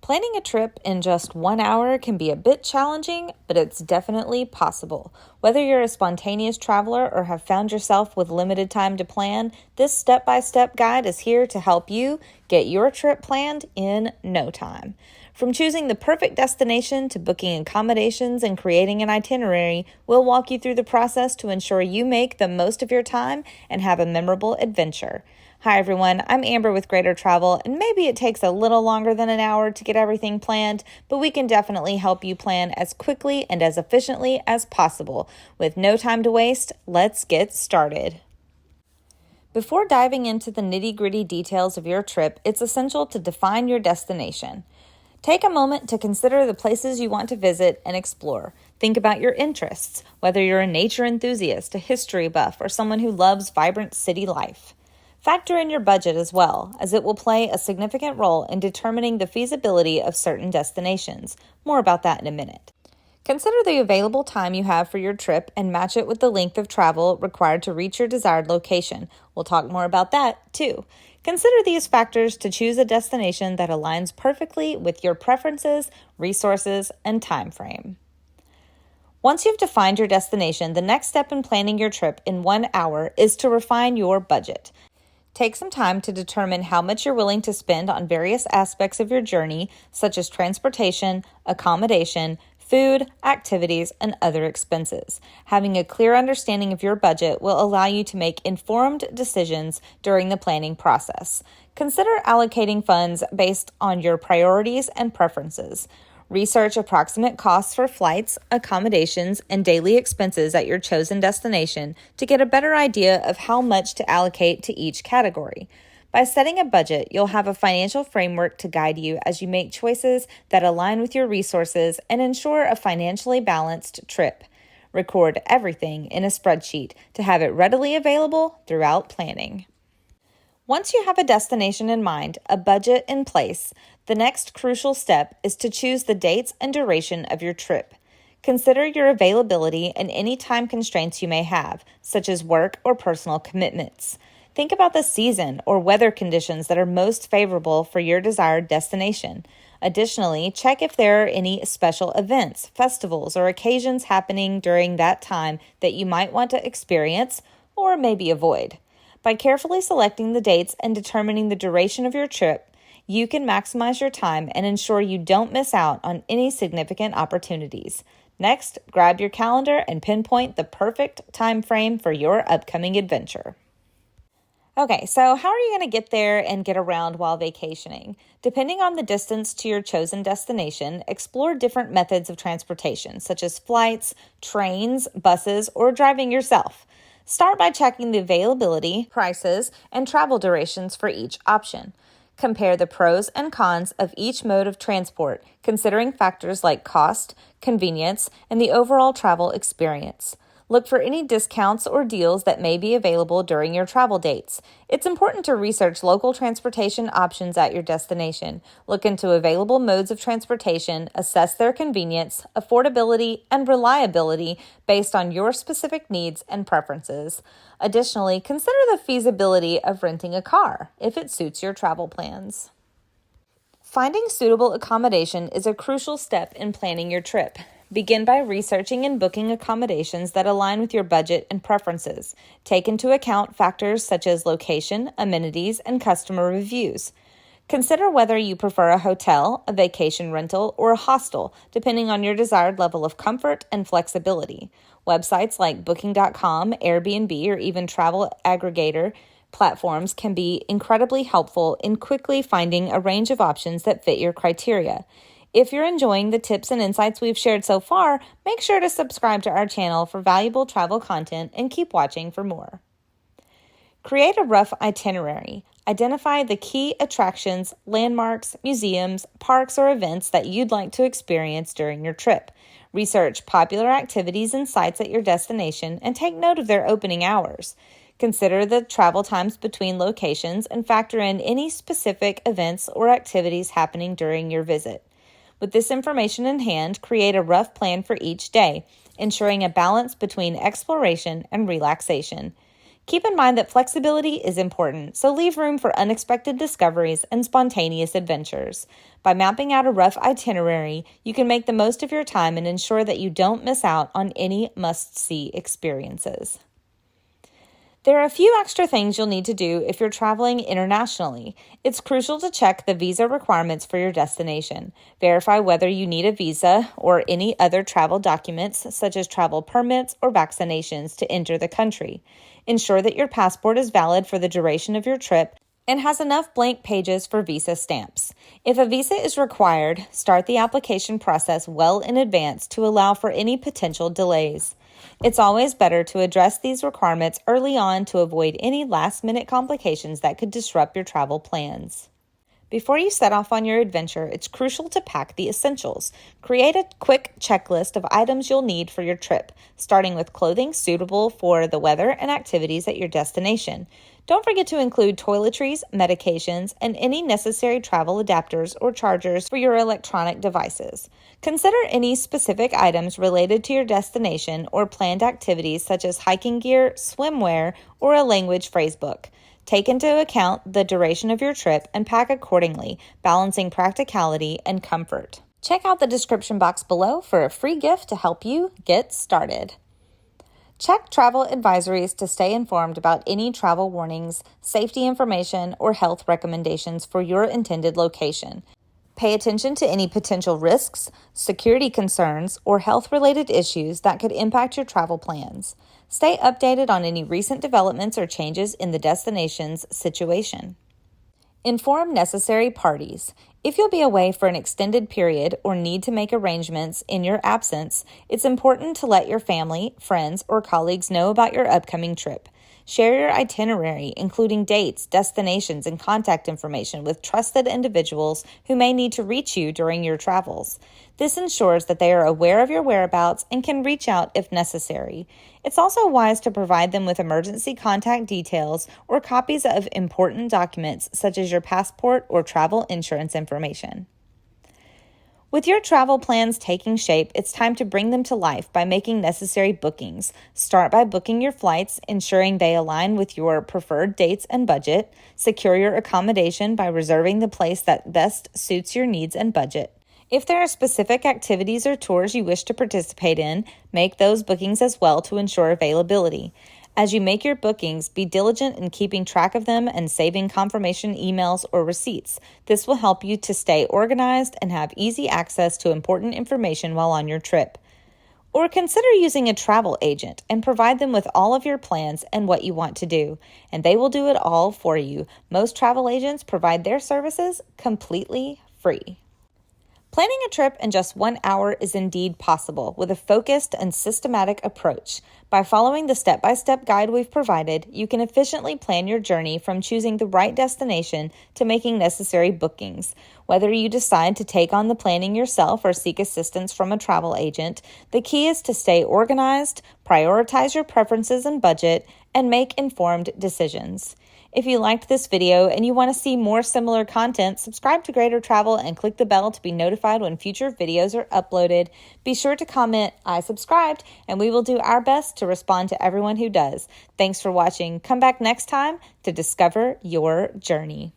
Planning a trip in just 1 hour can be a bit challenging, but it's definitely possible. Whether you're a spontaneous traveler or have found yourself with limited time to plan, this step-by-step guide is here to help you get your trip planned in no time. From choosing the perfect destination to booking accommodations and creating an itinerary, we'll walk you through the process to ensure you make the most of your time and have a memorable adventure. Hi everyone, I'm Amber with Greater Travel, and maybe it takes a little longer than an hour to get everything planned, but we can definitely help you plan as quickly and as efficiently as possible. With no time to waste, let's get started. Before diving into the nitty-gritty details of your trip, it's essential to define your destination. Take a moment to consider the places you want to visit and explore. Think about your interests, whether you're a nature enthusiast, a history buff, or someone who loves vibrant city life. Factor in your budget as well, as it will play a significant role in determining the feasibility of certain destinations. More about that in a minute. Consider the available time you have for your trip and match it with the length of travel required to reach your desired location. We'll talk more about that too. Consider these factors to choose a destination that aligns perfectly with your preferences, resources, and time frame. Once you've defined your destination, the next step in planning your trip in 1 hour is to refine your budget. Take some time to determine how much you're willing to spend on various aspects of your journey, such as transportation, accommodation, food, activities, and other expenses. Having a clear understanding of your budget will allow you to make informed decisions during the planning process. Consider allocating funds based on your priorities and preferences. Research approximate costs for flights, accommodations, and daily expenses at your chosen destination to get a better idea of how much to allocate to each category. By setting a budget, you'll have a financial framework to guide you as you make choices that align with your resources and ensure a financially balanced trip. Record everything in a spreadsheet to have it readily available throughout planning. Once you have a destination in mind, a budget in place, the next crucial step is to choose the dates and duration of your trip. Consider your availability and any time constraints you may have, such as work or personal commitments. Think about the season or weather conditions that are most favorable for your desired destination. Additionally, check if there are any special events, festivals, or occasions happening during that time that you might want to experience or maybe avoid. By carefully selecting the dates and determining the duration of your trip, you can maximize your time and ensure you don't miss out on any significant opportunities. Next, grab your calendar and pinpoint the perfect time frame for your upcoming adventure. Okay, so how are you going to get there and get around while vacationing? Depending on the distance to your chosen destination, explore different methods of transportation, such as flights, trains, buses, or driving yourself. Start by checking the availability, prices, and travel durations for each option. Compare the pros and cons of each mode of transport, considering factors like cost, convenience, and the overall travel experience. Look for any discounts or deals that may be available during your travel dates. It's important to research local transportation options at your destination. Look into available modes of transportation, assess their convenience, affordability, and reliability based on your specific needs and preferences. Additionally, consider the feasibility of renting a car if it suits your travel plans. Finding suitable accommodation is a crucial step in planning your trip. Begin by researching and booking accommodations that align with your budget and preferences. Take into account factors such as location, amenities, and customer reviews. Consider whether you prefer a hotel, a vacation rental, or a hostel, depending on your desired level of comfort and flexibility. Websites like Booking.com, Airbnb, or even travel aggregator platforms can be incredibly helpful in quickly finding a range of options that fit your criteria. If you're enjoying the tips and insights we've shared so far, make sure to subscribe to our channel for valuable travel content and keep watching for more. Create a rough itinerary. Identify the key attractions, landmarks, museums, parks, or events that you'd like to experience during your trip. Research popular activities and sites at your destination and take note of their opening hours. Consider the travel times between locations and factor in any specific events or activities happening during your visit. With this information in hand, create a rough plan for each day, ensuring a balance between exploration and relaxation. Keep in mind that flexibility is important, so leave room for unexpected discoveries and spontaneous adventures. By mapping out a rough itinerary, you can make the most of your time and ensure that you don't miss out on any must-see experiences. There are a few extra things you'll need to do if you're traveling internationally. It's crucial to check the visa requirements for your destination. Verify whether you need a visa or any other travel documents, such as travel permits or vaccinations, to enter the country. Ensure that your passport is valid for the duration of your trip and has enough blank pages for visa stamps. If a visa is required, start the application process well in advance to allow for any potential delays. It's always better to address these requirements early on to avoid any last-minute complications that could disrupt your travel plans. Before you set off on your adventure, it's crucial to pack the essentials. Create a quick checklist of items you'll need for your trip, starting with clothing suitable for the weather and activities at your destination. Don't forget to include toiletries, medications, and any necessary travel adapters or chargers for your electronic devices. Consider any specific items related to your destination or planned activities such as hiking gear, swimwear, or a language phrasebook. Take into account the duration of your trip and pack accordingly, balancing practicality and comfort. Check out the description box below for a free gift to help you get started. Check travel advisories to stay informed about any travel warnings, safety information, or health recommendations for your intended location. Pay attention to any potential risks, security concerns, or health-related issues that could impact your travel plans. Stay updated on any recent developments or changes in the destination's situation. Inform necessary parties. If you'll be away for an extended period or need to make arrangements in your absence, it's important to let your family, friends, or colleagues know about your upcoming trip. Share your itinerary, including dates, destinations, and contact information with trusted individuals who may need to reach you during your travels. This ensures that they are aware of your whereabouts and can reach out if necessary. It's also wise to provide them with emergency contact details or copies of important documents such as your passport or travel insurance information. With your travel plans taking shape, it's time to bring them to life by making necessary bookings. Start by booking your flights, ensuring they align with your preferred dates and budget. Secure your accommodation by reserving the place that best suits your needs and budget. If there are specific activities or tours you wish to participate in, make those bookings as well to ensure availability. As you make your bookings, be diligent in keeping track of them and saving confirmation emails or receipts. This will help you to stay organized and have easy access to important information while on your trip. Or consider using a travel agent and provide them with all of your plans and what you want to do, and they will do it all for you. Most travel agents provide their services completely free. Planning a trip in just 1 hour is indeed possible with a focused and systematic approach. By following the step-by-step guide we've provided, you can efficiently plan your journey from choosing the right destination to making necessary bookings. Whether you decide to take on the planning yourself or seek assistance from a travel agent, the key is to stay organized, prioritize your preferences and budget, and make informed decisions. If you liked this video and you want to see more similar content, subscribe to Greater Travel and click the bell to be notified when future videos are uploaded. Be sure to comment, "I subscribed," and we will do our best to respond to everyone who does. Thanks for watching. Come back next time to discover your journey.